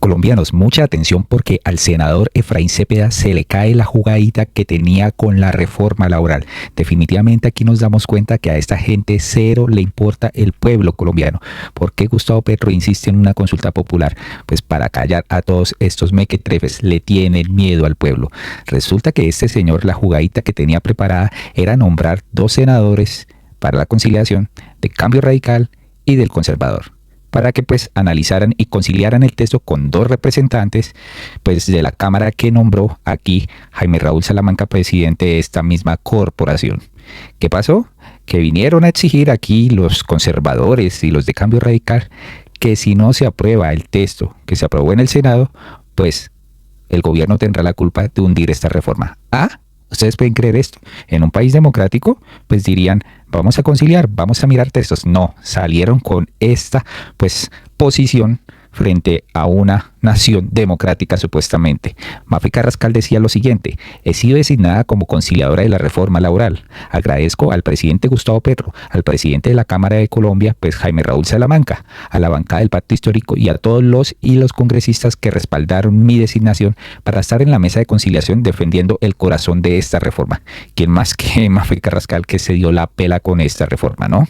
Colombianos, mucha atención porque al senador Efraín Cepeda se le cae la jugadita que tenía con la reforma laboral. Definitivamente aquí nos damos cuenta que a esta gente cero le importa el pueblo colombiano. ¿Por qué Gustavo Petro insiste en una consulta popular? Pues para callar a todos estos mequetrefes, le tienen miedo al pueblo. Resulta que este señor, la jugadita que tenía preparada era nombrar 2 senadores para la conciliación de Cambio Radical y del Conservador, para que pues analizaran y conciliaran el texto con 2 representantes pues de la Cámara que nombró aquí Jaime Raúl Salamanca, presidente de esta misma corporación. ¿Qué pasó? Que vinieron a exigir aquí los conservadores y los de Cambio Radical que si no se aprueba el texto que se aprobó en el Senado, pues el gobierno tendrá la culpa de hundir esta reforma. ¿Ah? ¿Ustedes pueden creer esto? En un país democrático, pues dirían, vamos a conciliar, vamos a mirar textos. No, salieron con esta, pues, posición frente a una nación democrática supuestamente. Mafe Carrascal decía lo siguiente: he sido designada como conciliadora de la reforma laboral. Agradezco al presidente Gustavo Petro, al presidente de la Cámara de Colombia, pues Jaime Raúl Salamanca, a la bancada del Pacto Histórico y a todos los congresistas que respaldaron mi designación para estar en la mesa de conciliación defendiendo el corazón de esta reforma. ¿Quién más que Mafe Carrascal, que se dio la pela con esta reforma, no?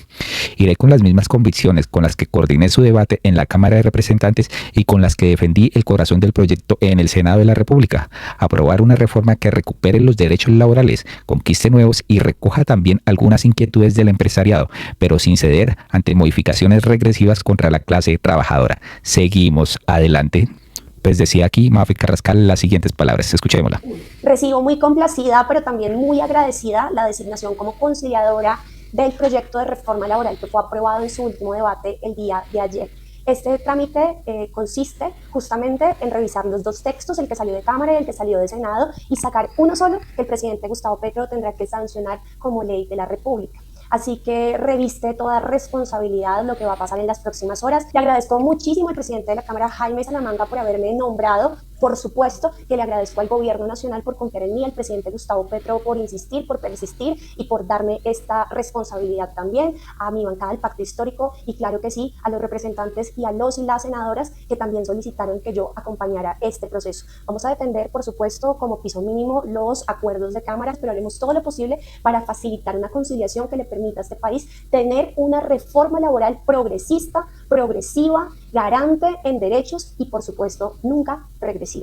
Iré con las mismas convicciones con las que coordiné su debate en la Cámara de Representantes y con las que defendí el corazón del proyecto en el Senado de la República: aprobar una reforma que recupere los derechos laborales, conquiste nuevos y recoja también algunas inquietudes del empresariado, pero sin ceder ante modificaciones regresivas contra la clase trabajadora. Seguimos adelante. Pues decía aquí Mafe Carrascal las siguientes palabras, escuchémosla. Recibo muy complacida, pero también muy agradecida la designación como conciliadora del proyecto de reforma laboral que fue aprobado en su último debate el día de ayer. Este trámite consiste justamente en revisar los 2 textos, el que salió de Cámara y el que salió de Senado, y sacar uno solo que el presidente Gustavo Petro tendrá que sancionar como ley de la República. Así que reviste toda responsabilidad lo que va a pasar en las próximas horas. Le agradezco muchísimo al presidente de la Cámara, Jaime Salamanca, por haberme nombrado. Por supuesto que le agradezco al gobierno nacional por confiar en mí, al presidente Gustavo Petro por insistir, por persistir y por darme esta responsabilidad también, a mi bancada del Pacto Histórico y claro que sí, a los representantes y a los y las senadoras que también solicitaron que yo acompañara este proceso. Vamos a defender, por supuesto, como piso mínimo los acuerdos de cámaras, pero haremos todo lo posible para facilitar una conciliación que le permita a este país tener una reforma laboral progresista, progresiva, garante en derechos y, por supuesto, nunca regresiva.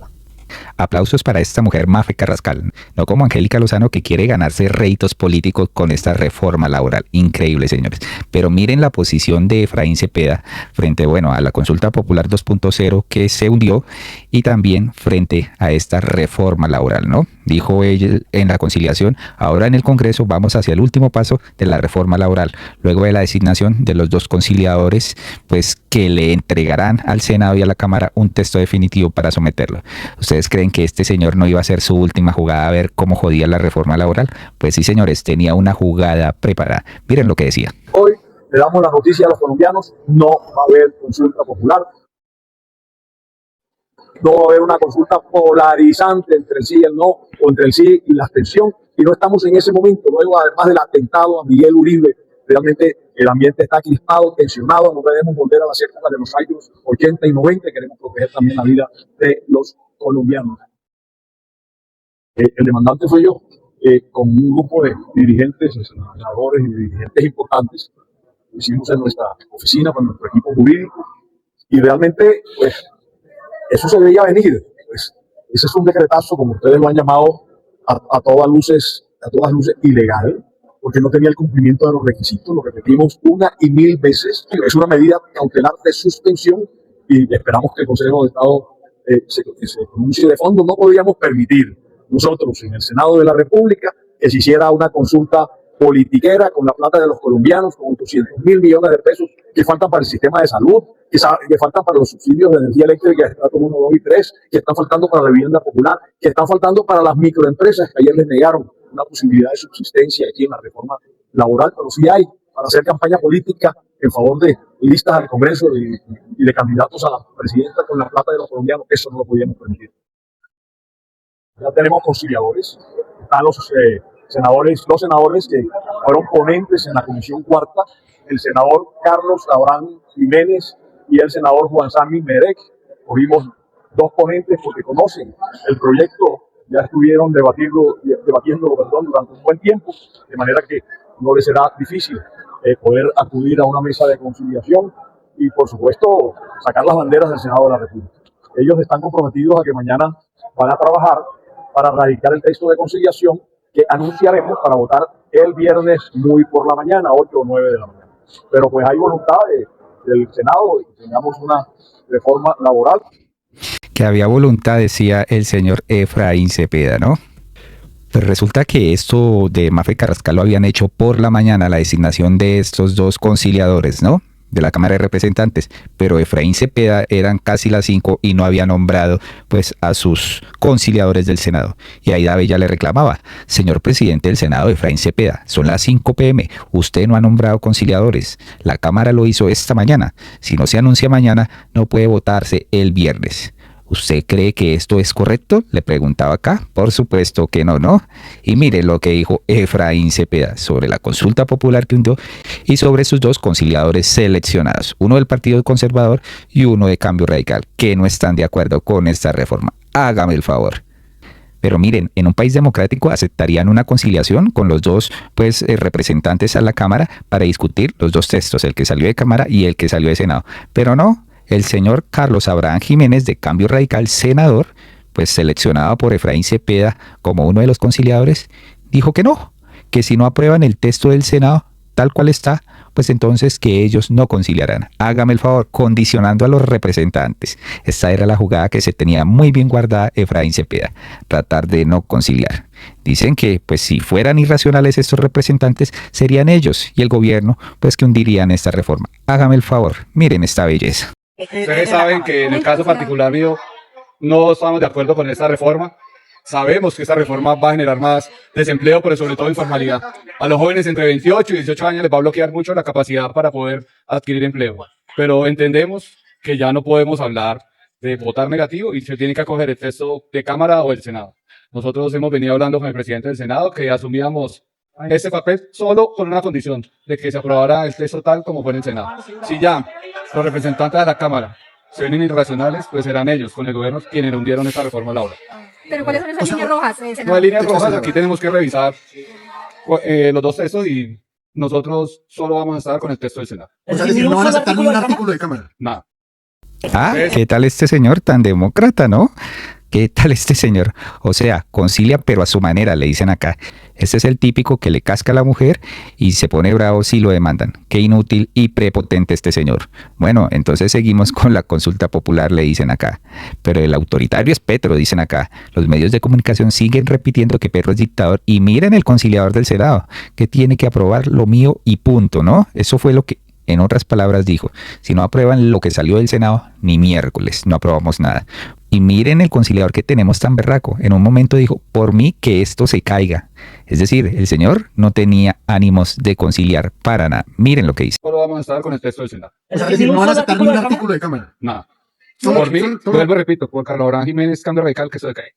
Aplausos para esta mujer Mafe Carrascal, no como Angélica Lozano, que quiere ganarse réditos políticos con esta reforma laboral. Increíble, señores. Pero miren la posición de Efraín Cepeda frente, bueno, a la consulta popular 2.0 que se hundió y también frente a esta reforma laboral, ¿no? Dijo ella en la conciliación: ahora en el Congreso vamos hacia el último paso de la reforma laboral, luego de la designación de los 2 conciliadores, pues que le entregarán al Senado y a la Cámara un texto definitivo para someterlo. ¿Ustedes creen que este señor no iba a hacer su última jugada a ver cómo jodía la reforma laboral? Pues sí, señores, tenía una jugada preparada. Miren lo que decía. Hoy le damos la noticia a los colombianos: no va a haber consulta popular, no va a haber una consulta polarizante entre el sí y el no, o entre el sí y la abstención, y no estamos en ese momento. Luego, además del atentado a Miguel Uribe, realmente el ambiente está crispado, tensionado. No debemos volver a las épocas de los años 80 y 90, queremos proteger también la vida de los colombianos. El demandante fue yo, con un grupo de dirigentes, senadores y dirigentes importantes. Lo hicimos en nuestra oficina con nuestro equipo jurídico y realmente pues eso se veía venir. Pues ese es un decretazo, como ustedes lo han llamado, a todas luces ilegal, porque no tenía el cumplimiento de los requisitos. Lo repetimos 1 y 1000 veces. Es una medida cautelar de suspensión y esperamos que el Consejo de Estado se pronuncie de fondo. No podíamos permitir nosotros en el Senado de la República que se hiciera una consulta politiquera con la plata de los colombianos, con 800.000 millones de pesos que faltan para el sistema de salud, que faltan para los subsidios de energía eléctrica de estrato 1, 2 y 3, que están faltando para la vivienda popular, que están faltando para las microempresas que ayer les negaron una posibilidad de subsistencia aquí en la reforma laboral. Pero sí hay para hacer campaña política en favor de listas al Congreso y de candidatos a la presidenta con la plata de los colombianos. Eso no lo podíamos permitir. Ya tenemos conciliadores, están los senadores que fueron ponentes en la Comisión Cuarta, el senador Carlos Abraham Jiménez y el senador Juan Sammy Merek. Cogimos dos ponentes porque conocen el proyecto, ya estuvieron debatiéndolo durante un buen tiempo, de manera que no les será difícil poder acudir a una mesa de conciliación y, por supuesto, sacar las banderas del Senado de la República. Ellos están comprometidos a que mañana van a trabajar para radicar el texto de conciliación que anunciaremos para votar el viernes muy por la mañana, 8 o 9 de la mañana. Pero pues hay voluntad del Senado de que tengamos una reforma laboral. Que había voluntad, decía el señor Efraín Cepeda, ¿no? Pues resulta que esto de Mafe Carrascal lo habían hecho por la mañana, la designación de estos dos conciliadores, ¿no? De la Cámara de Representantes, pero Efraín Cepeda eran casi las 5 y no había nombrado pues a sus conciliadores del Senado. Y Aida Bella le reclamaba: señor presidente del Senado, Efraín Cepeda, son las 5 p.m, usted no ha nombrado conciliadores, la Cámara lo hizo esta mañana, si no se anuncia mañana no puede votarse el viernes. ¿Usted cree que esto es correcto?, le preguntaba acá. Por supuesto que no, ¿no? Y mire lo que dijo Efraín Cepeda sobre la consulta popular que hundió y sobre sus dos conciliadores seleccionados, uno del Partido Conservador y uno de Cambio Radical, que no están de acuerdo con esta reforma. Hágame el favor. Pero miren, en un país democrático aceptarían una conciliación con los dos representantes a la Cámara para discutir los dos textos, el que salió de Cámara y el que salió de Senado. Pero no. El señor Carlos Abraham Jiménez, de Cambio Radical, senador, pues seleccionado por Efraín Cepeda como uno de los conciliadores, dijo que no, que si no aprueban el texto del Senado tal cual está, pues entonces que ellos no conciliarán. Hágame el favor, condicionando a los representantes. Esta era la jugada que se tenía muy bien guardada Efraín Cepeda, tratar de no conciliar. Dicen que pues si fueran irracionales estos representantes, serían ellos y el gobierno pues que hundirían esta reforma. Hágame el favor, miren esta belleza. Ustedes saben que en el caso particular mío no estamos de acuerdo con esta reforma. Sabemos que esta reforma va a generar más desempleo, pero sobre todo informalidad. A los jóvenes entre 28 y 18 años les va a bloquear mucho la capacidad para poder adquirir empleo. Pero entendemos que ya no podemos hablar de votar negativo y se tiene que acoger el texto de Cámara o del Senado. Nosotros hemos venido hablando con el presidente del Senado que asumíamos este papel solo con una condición, de que se aprobara el texto tal como fue en el Senado. Si ya los representantes de la Cámara se ven irracionales, pues serán ellos, con el gobierno, quienes hundieron esta reforma laboral. ¿Pero cuáles son esas líneas rojas? No hay líneas rojas, aquí tenemos que revisar los dos textos y nosotros solo vamos a estar con el texto del Senado. O sea, no van a aceptar ningún artículo de Cámara. Nada. Ah, ¿qué tal este señor tan demócrata, no? ¿Qué tal este señor? O sea, concilia pero a su manera, le dicen acá. Este es el típico que le casca a la mujer y se pone bravo si lo demandan. Qué inútil y prepotente este señor. Bueno, entonces seguimos con la consulta popular, le dicen acá. Pero el autoritario es Petro, dicen acá. Los medios de comunicación siguen repitiendo que Petro es dictador y miren el conciliador del Senado, que tiene que aprobar lo mío y punto, ¿no? Eso fue lo que... En otras palabras dijo, si no aprueban lo que salió del Senado, ni miércoles, no aprobamos nada. Y miren el conciliador que tenemos tan berraco. En un momento dijo, por mí que esto se caiga. Es decir, el señor no tenía ánimos de conciliar para nada. Miren lo que dice. Solo vamos a estar con el texto del Senado. O sea, no van a aceptar ningún artículo de Cámara. Nada. Por mí, vuelvo y repito, por Carlos Abraham Jiménez, Cambio Radical, que eso se cae.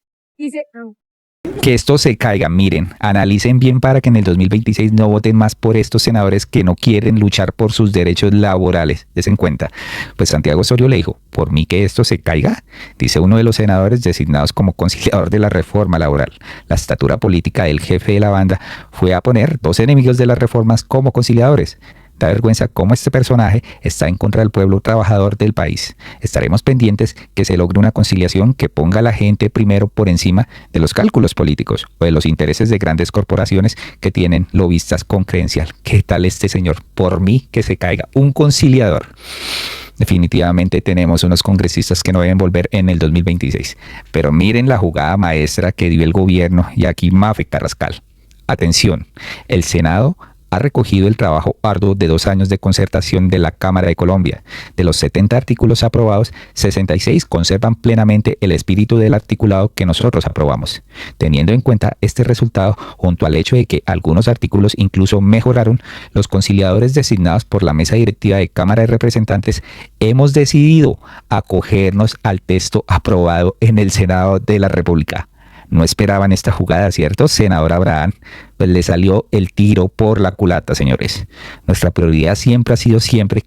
Que esto se caiga, miren, analicen bien para que en el 2026 no voten más por estos senadores que no quieren luchar por sus derechos laborales. Des en cuenta. Pues Santiago Osorio le dijo, por mí que esto se caiga, dice uno de los senadores designados como conciliador de la reforma laboral. La estatura política del jefe de la banda fue a poner dos enemigos de las reformas como conciliadores. Da vergüenza cómo este personaje está en contra del pueblo trabajador del país. Estaremos pendientes que se logre una conciliación que ponga a la gente primero por encima de los cálculos políticos o de los intereses de grandes corporaciones que tienen lobistas con credencial. ¿Qué tal este señor? Por mí que se caiga. Un conciliador. Definitivamente tenemos unos congresistas que no deben volver en el 2026. Pero miren la jugada maestra que dio el gobierno y aquí Mafe Carrascal. Atención, el Senado ha recogido el trabajo arduo de 2 años de concertación de la Cámara de Colombia. De los 70 artículos aprobados, 66 conservan plenamente el espíritu del articulado que nosotros aprobamos. Teniendo en cuenta este resultado, junto al hecho de que algunos artículos incluso mejoraron, los conciliadores designados por la mesa directiva de Cámara de Representantes hemos decidido acogernos al texto aprobado en el Senado de la República. No esperaban esta jugada, ¿cierto, senador Abraham? pues le salió el tiro por la culata, señores. Nuestra prioridad siempre ha sido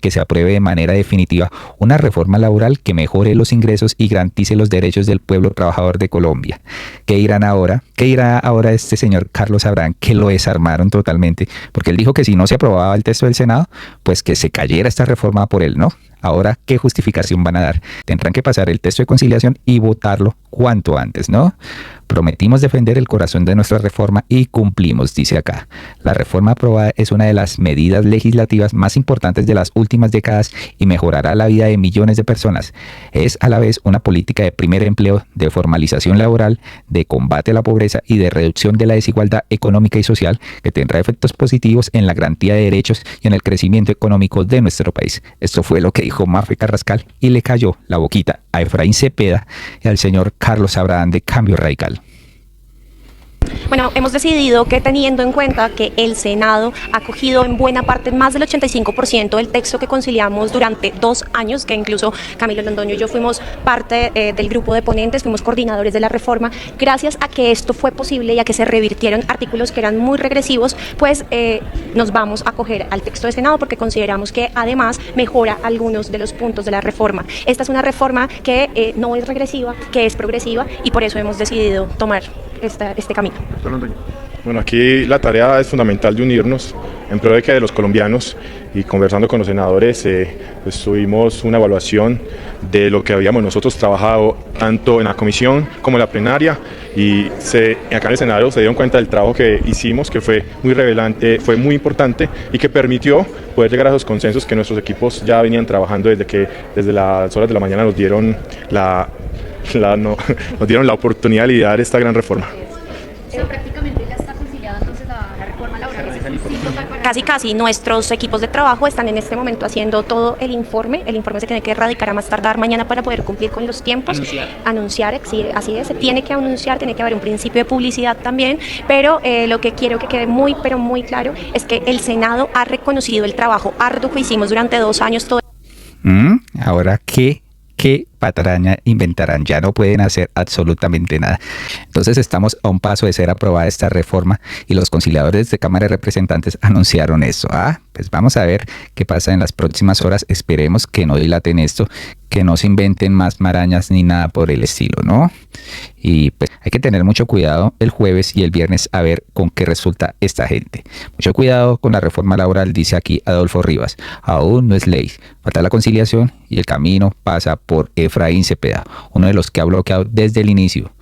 que se apruebe de manera definitiva una reforma laboral que mejore los ingresos y garantice los derechos del pueblo trabajador de Colombia. ¿Qué dirán ahora? ¿Qué dirá ahora este señor Carlos Abraham, que lo desarmaron totalmente? Porque él dijo que si no se aprobaba el texto del Senado, pues que se cayera esta reforma por él, ¿no? Ahora, ¿qué justificación van a dar? Tendrán que pasar el texto de conciliación y votarlo cuanto antes, ¿no? Prometimos defender el corazón de nuestra reforma y cumplimos, dice acá. La reforma aprobada es una de las medidas legislativas más importantes de las últimas décadas y mejorará la vida de millones de personas. Es a la vez una política de primer empleo, de formalización laboral, de combate a la pobreza y de reducción de la desigualdad económica y social que tendrá efectos positivos en la garantía de derechos y en el crecimiento económico de nuestro país. Esto fue lo que dijo Mafe Carrascal y le cayó la boquita a Efraín Cepeda y al señor Carlos Abraham de Cambio Radical. Bueno, hemos decidido que teniendo en cuenta que el Senado ha acogido en buena parte más del 85% del texto que conciliamos durante 2 años, que incluso Camilo Londoño y yo fuimos parte del grupo de ponentes, fuimos coordinadores de la reforma, gracias a que esto fue posible y a que se revirtieron artículos que eran muy regresivos, pues nos vamos a acoger al texto del Senado porque consideramos que además mejora algunos de los puntos de la reforma. Esta es una reforma que no es regresiva, que es progresiva y por eso hemos decidido tomar este camino. Bueno, aquí la tarea es fundamental de unirnos en pro de que de los colombianos, y conversando con los senadores pues tuvimos una evaluación de lo que habíamos nosotros trabajado tanto en la comisión como en la plenaria, y acá en el Senado se dieron cuenta del trabajo que hicimos, que fue muy revelante, fue muy importante y que permitió poder llegar a esos consensos que nuestros equipos ya venían trabajando desde las horas de la mañana nos dieron nos dieron la oportunidad de liderar esta gran reforma. Pero prácticamente ya está conciliada entonces la reforma laboral. Casi nuestros equipos de trabajo están en este momento haciendo todo el informe se tiene que erradicar a más tardar mañana para poder cumplir con los tiempos, anunciar sí, así es, se tiene que anunciar, tiene que haber un principio de publicidad también, pero lo que quiero que quede muy claro es que el Senado ha reconocido el trabajo arduo que hicimos durante 2 años. Ahora, ¿qué patraña inventarán? Ya no pueden hacer absolutamente nada. Entonces estamos a un paso de ser aprobada esta reforma y los conciliadores de Cámara de Representantes anunciaron eso. Pues vamos a ver qué pasa en las próximas horas. Esperemos que no dilaten esto, que no se inventen más marañas ni nada por el estilo, ¿no? Y pues hay que tener mucho cuidado el jueves y el viernes a ver con qué resulta esta gente. Mucho cuidado con la reforma laboral, dice aquí Adolfo Rivas. Aún no es ley. Falta la conciliación y el camino pasa por Efraín Cepeda, uno de los que ha bloqueado desde el inicio.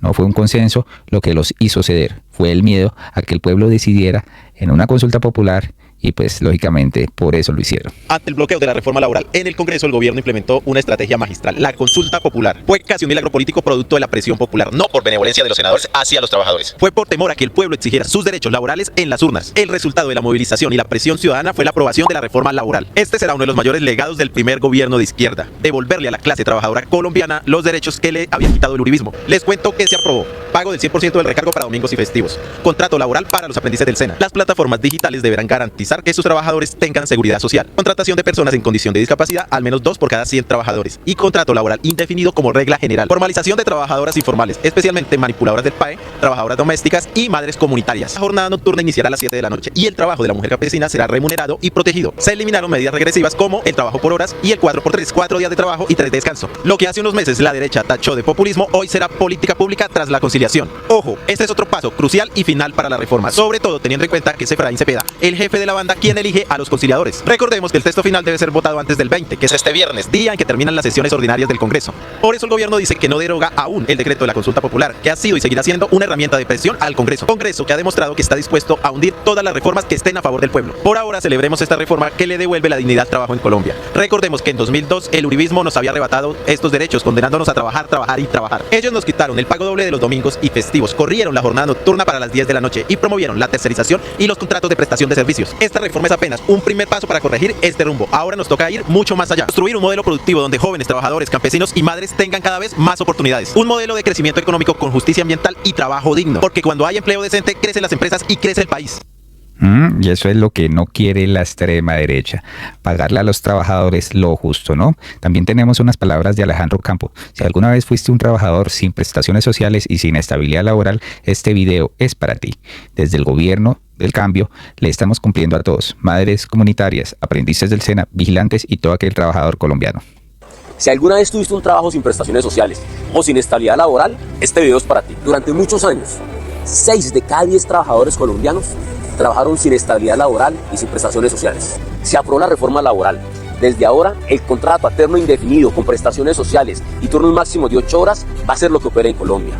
No fue un consenso lo que los hizo ceder, fue el miedo a que el pueblo decidiera en una consulta popular y pues lógicamente por eso lo hicieron. Ante el bloqueo de la reforma laboral en el Congreso, el gobierno implementó una estrategia magistral, la consulta popular. Fue casi un milagro político producto de la presión popular, no por benevolencia de los senadores hacia los trabajadores. Fue por temor a que el pueblo exigiera sus derechos laborales en las urnas. El resultado de la movilización y la presión ciudadana fue la aprobación de la reforma laboral. Este será uno de los mayores legados del primer gobierno de izquierda, devolverle a la clase trabajadora colombiana los derechos que le había quitado el uribismo. Les cuento que se aprobó pago del 100% del recargo para domingos y festivos, contrato laboral para los aprendices del SENA. Las plataformas digitales deberán garantizar que sus trabajadores tengan seguridad social, contratación de personas en condición de discapacidad, al menos 2 por cada 100 trabajadores, y contrato laboral indefinido como regla general. Formalización de trabajadoras informales, especialmente manipuladoras del PAE, trabajadoras domésticas y madres comunitarias. La jornada nocturna iniciará a las 7 de la noche y el trabajo de la mujer campesina será remunerado y protegido. Se eliminaron medidas regresivas como el trabajo por horas y el 4x3, 4 días de trabajo y 3 de descanso. Lo que hace unos meses la derecha tachó de populismo, hoy será política pública tras la conciliación. Ojo, este es otro paso crucial y final para la reforma, sobre todo teniendo en cuenta que es Efraín Cepeda, el jefe de la banda, quien elige a los conciliadores. Recordemos que el texto final debe ser votado antes del 20, que es este viernes, día en que terminan las sesiones ordinarias del Congreso. Por eso el gobierno dice que no deroga aún el decreto de la consulta popular, que ha sido y seguirá siendo una herramienta de presión al Congreso. Congreso que ha demostrado que está dispuesto a hundir todas las reformas que estén a favor del pueblo. Por ahora celebremos esta reforma que le devuelve la dignidad al trabajo en Colombia. Recordemos que en 2002 el uribismo nos había arrebatado estos derechos, condenándonos a trabajar y trabajar. Ellos nos quitaron el pago doble de los domingos y festivos, corrieron la jornada nocturna para las 10 de la noche y promovieron la tercerización y los contratos de prestación de servicios. Esta reforma es apenas un primer paso para corregir este rumbo. Ahora nos toca ir mucho más allá. Construir un modelo productivo donde jóvenes, trabajadores, campesinos y madres tengan cada vez más oportunidades. Un modelo de crecimiento económico con justicia ambiental y trabajo digno. Porque cuando hay empleo decente, crecen las empresas y crece el país. Y eso es lo que no quiere la extrema derecha, pagarle a los trabajadores lo justo, ¿no? También tenemos unas palabras de Alejandro Campo. Si alguna vez fuiste un trabajador sin prestaciones sociales y sin estabilidad laboral, este video es para ti. Desde el gobierno del cambio le estamos cumpliendo a todos, madres comunitarias, aprendices del SENA, vigilantes y todo aquel trabajador colombiano. Si alguna vez tuviste un trabajo sin prestaciones sociales o sin estabilidad laboral, este video es para ti. Durante muchos años, 6 de cada 10 trabajadores colombianos trabajaron sin estabilidad laboral y sin prestaciones sociales. Se aprobó la reforma laboral. Desde ahora, el contrato a término indefinido con prestaciones sociales y turnos máximos de 8 horas va a ser lo que opera en Colombia.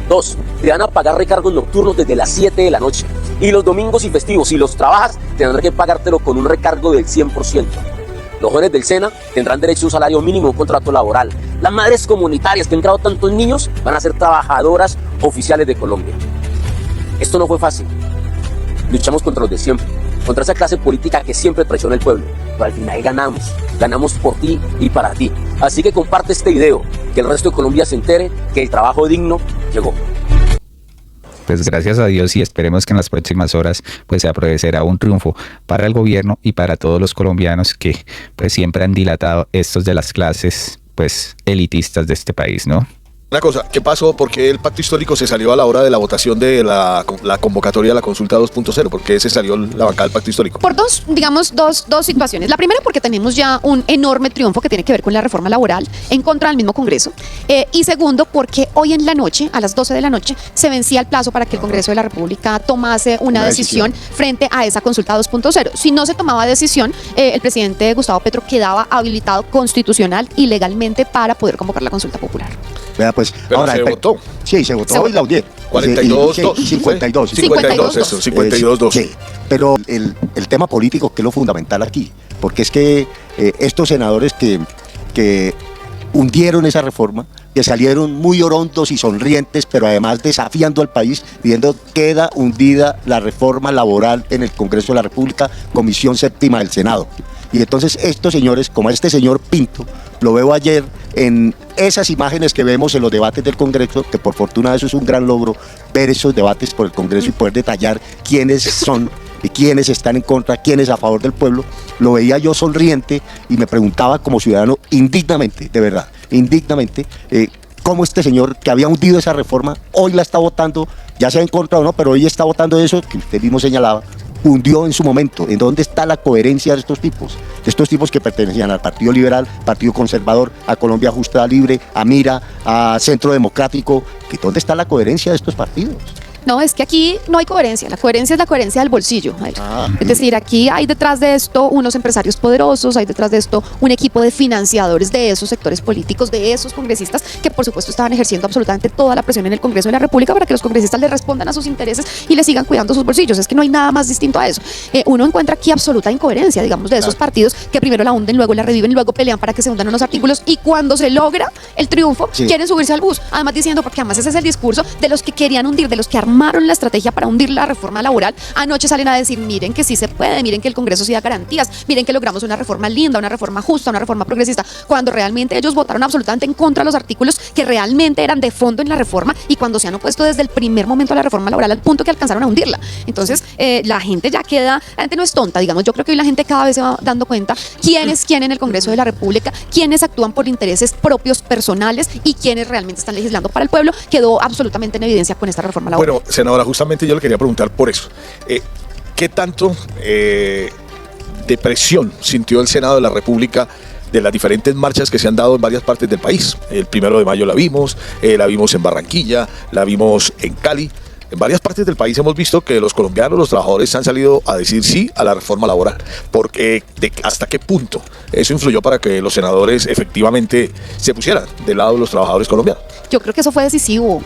2. Te van a pagar recargos nocturnos desde las 7 de la noche. Y los domingos y festivos, si los trabajas, tendrán que pagártelo con un recargo del 100%. Los jóvenes del SENA tendrán derecho a un salario mínimo, un contrato laboral. Las madres comunitarias que han creado tantos niños van a ser trabajadoras oficiales de Colombia. Esto no fue fácil. Luchamos contra los de siempre, contra esa clase política que siempre traiciona al pueblo. Pero al final ganamos por ti y para ti. Así que comparte este video, que el resto de Colombia se entere que el trabajo digno llegó. Pues gracias a Dios y esperemos que en las próximas horas pues se aprovechará un triunfo para el gobierno y para todos los colombianos que pues siempre han dilatado estos de las clases pues elitistas de este país, ¿no? Una cosa, ¿qué pasó? ¿Por qué el pacto histórico se salió a la hora de la votación de la convocatoria de la consulta 2.0? ¿Por qué se salió la bancada del pacto histórico? Por dos situaciones. La primera porque tenemos ya un enorme triunfo que tiene que ver con la reforma laboral en contra del mismo Congreso. Y segundo porque hoy en la noche, a las 12 de la noche, se vencía el plazo para que el Congreso de la República tomase una decisión frente a esa consulta 2.0. Si no se tomaba decisión, el presidente Gustavo Petro quedaba habilitado constitucional y legalmente para poder convocar la consulta popular. Vea, pues, pero ahora, se votó. Sí, se votó y la audiencia. 42-2. 52. 52-2. Sí, pero el tema político que es lo fundamental aquí, porque es que estos senadores que hundieron esa reforma, que salieron muy orontos y sonrientes, pero además desafiando al país, diciendo queda hundida la reforma laboral en el Congreso de la República, Comisión Séptima del Senado. Y entonces estos señores, como este señor Pinto, lo veo ayer en esas imágenes que vemos en los debates del Congreso, que por fortuna eso es un gran logro, ver esos debates por el Congreso y poder detallar quiénes son y quiénes están en contra, quiénes a favor del pueblo. Lo veía yo sonriente y me preguntaba como ciudadano indignamente, de verdad, indignamente, cómo este señor que había hundido esa reforma, hoy la está votando, ya sea en contra o no, pero hoy está votando eso que usted mismo señalaba, hundió en su momento. ¿En dónde está la coherencia de estos tipos? De estos tipos que pertenecían al Partido Liberal, Partido Conservador, a Colombia Justa Libre, a Mira, a Centro Democrático. ¿Dónde está la coherencia de estos partidos? No, es que aquí no hay coherencia. La coherencia es la coherencia del bolsillo. Es decir, aquí hay detrás de esto unos empresarios poderosos, hay detrás de esto un equipo de financiadores de esos sectores políticos, de esos congresistas que por supuesto estaban ejerciendo absolutamente toda la presión en el Congreso de la República para que los congresistas le respondan a sus intereses y le sigan cuidando sus bolsillos. Es que no hay nada más distinto a eso. Uno encuentra aquí absoluta incoherencia, digamos, de esos partidos que primero la hunden, luego la reviven, luego pelean para que se hundan unos artículos y cuando se logra el triunfo quieren subirse al bus. Además diciendo, porque además ese es el discurso de los que querían hundir, de los que armaron la estrategia para hundir la reforma laboral. Anoche salen a decir, miren que sí se puede, miren que el Congreso sí da garantías, miren que logramos una reforma linda, una reforma justa, una reforma progresista, cuando realmente ellos votaron absolutamente en contra de los artículos que realmente eran de fondo en la reforma y cuando se han opuesto desde el primer momento a la reforma laboral al punto que alcanzaron a hundirla. Entonces, la gente ya queda, la gente no es tonta, digamos, yo creo que hoy la gente cada vez se va dando cuenta quién es quién en el Congreso de la República, quiénes actúan por intereses propios personales y quiénes realmente están legislando para el pueblo. Quedó absolutamente en evidencia con esta reforma laboral. Bueno, senadora, justamente yo le quería preguntar por eso. ¿Qué tanto de presión sintió el Senado de la República de las diferentes marchas que se han dado en varias partes del país? El 1 de mayo la vimos en Barranquilla, la vimos en Cali. En varias partes del país hemos visto que los colombianos, los trabajadores han salido a decir sí a la reforma laboral. Porque ¿hasta qué punto eso influyó para que los senadores efectivamente se pusieran del lado de los trabajadores colombianos? Yo creo que eso fue decisivo,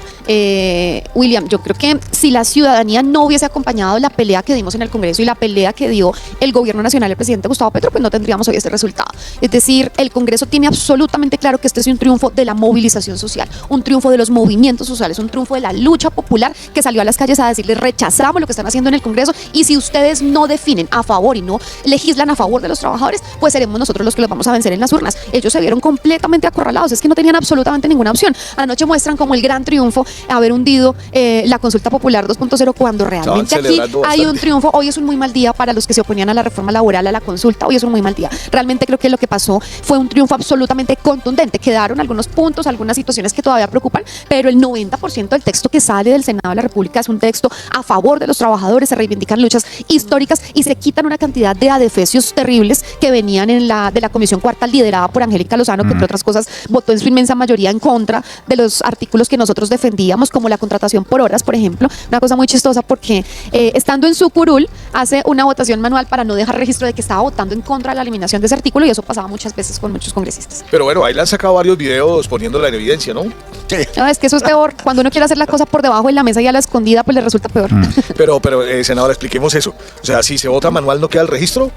William. Yo creo que si la ciudadanía no hubiese acompañado la pelea que dimos en el Congreso y la pelea que dio el gobierno nacional, el presidente Gustavo Petro, pues no tendríamos hoy este resultado. Es decir, el Congreso tiene absolutamente claro que este es un triunfo de la movilización social, un triunfo de los movimientos sociales, un triunfo de la lucha popular que salió a las calles a decirles rechazamos lo que están haciendo en el Congreso y si ustedes no definen a favor y no legislan a favor de los trabajadores, pues seremos nosotros los que los vamos a vencer en las urnas. Ellos se vieron completamente acorralados, es que no tenían absolutamente ninguna opción. Anoche muestran como el gran triunfo haber hundido la consulta popular 2.0 cuando realmente aquí hay un triunfo. Hoy es un muy mal día para los que se oponían a la reforma laboral, a la consulta. Hoy es un muy mal día. Realmente creo que lo que pasó fue un triunfo absolutamente contundente. Quedaron algunos puntos, algunas situaciones que todavía preocupan, pero el 90% del texto que sale del Senado de la República es un texto a favor de los trabajadores, se reivindican luchas históricas y se quitan una cantidad de adefesios terribles que venían de la Comisión Cuarta liderada por Angélica Lozano, que entre otras cosas votó en su inmensa mayoría en contra de los artículos que nosotros defendíamos, como la contratación por horas, por ejemplo. Una cosa muy chistosa porque estando en su curul hace una votación manual para no dejar registro de que estaba votando en contra de la eliminación de ese artículo, y eso pasaba muchas veces con muchos congresistas. Pero bueno, ahí le han sacado varios videos poniéndola en evidencia, ¿no? Sí. No, es que eso es peor. Cuando uno quiere hacer la cosa por debajo de la mesa y a la escondida, pues le resulta peor. Pero senadora, expliquemos eso. O sea, si se vota manual, ¿no queda el registro?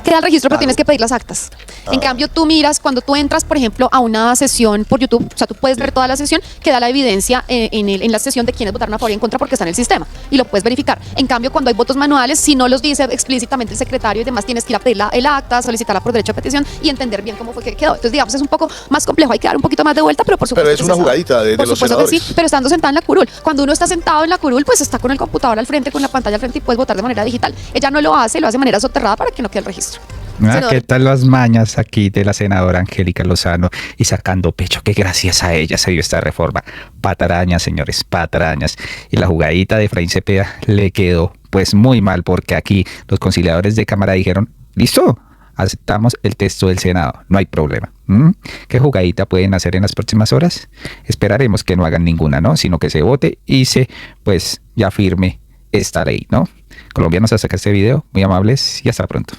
Queda el registro, pero tienes que pedir las actas. En cambio, tú miras, cuando tú entras, por ejemplo, a una sesión por YouTube, o sea, tú puedes ver toda la sesión, queda la evidencia en la sesión de quienes votaron a favor y en contra porque está en el sistema, y lo puedes verificar. En cambio, cuando hay votos manuales, si no los dice explícitamente el secretario y demás, tienes que ir a pedir el acta, solicitarla por derecho a petición y entender bien cómo fue que quedó. Entonces, digamos, es un poco más complejo, hay que dar un poquito más de vuelta, pero por supuesto. Pero es una jugadita de los senadores. Sí, pero estando sentada en la curul. Cuando uno está sentado en la curul, pues está con el computador al frente, con la pantalla al frente y puedes votar de manera digital. Ella no lo hace de manera soterrada para que no quede el registro. ¿Qué tal las mañas aquí de la senadora Angélica Lozano y sacando pecho? Que gracias a ella se dio esta reforma. Patrañas, señores, patrañas. Y la jugadita de Efraín Cepeda le quedó pues muy mal, porque aquí los conciliadores de Cámara dijeron, listo, aceptamos el texto del Senado, no hay problema. ¿Qué jugadita pueden hacer en las próximas horas? Esperaremos que no hagan ninguna, ¿no? Sino que se vote y se, pues, ya firme esta ley, ¿no? Colombianos, hasta acá este video, muy amables y hasta pronto.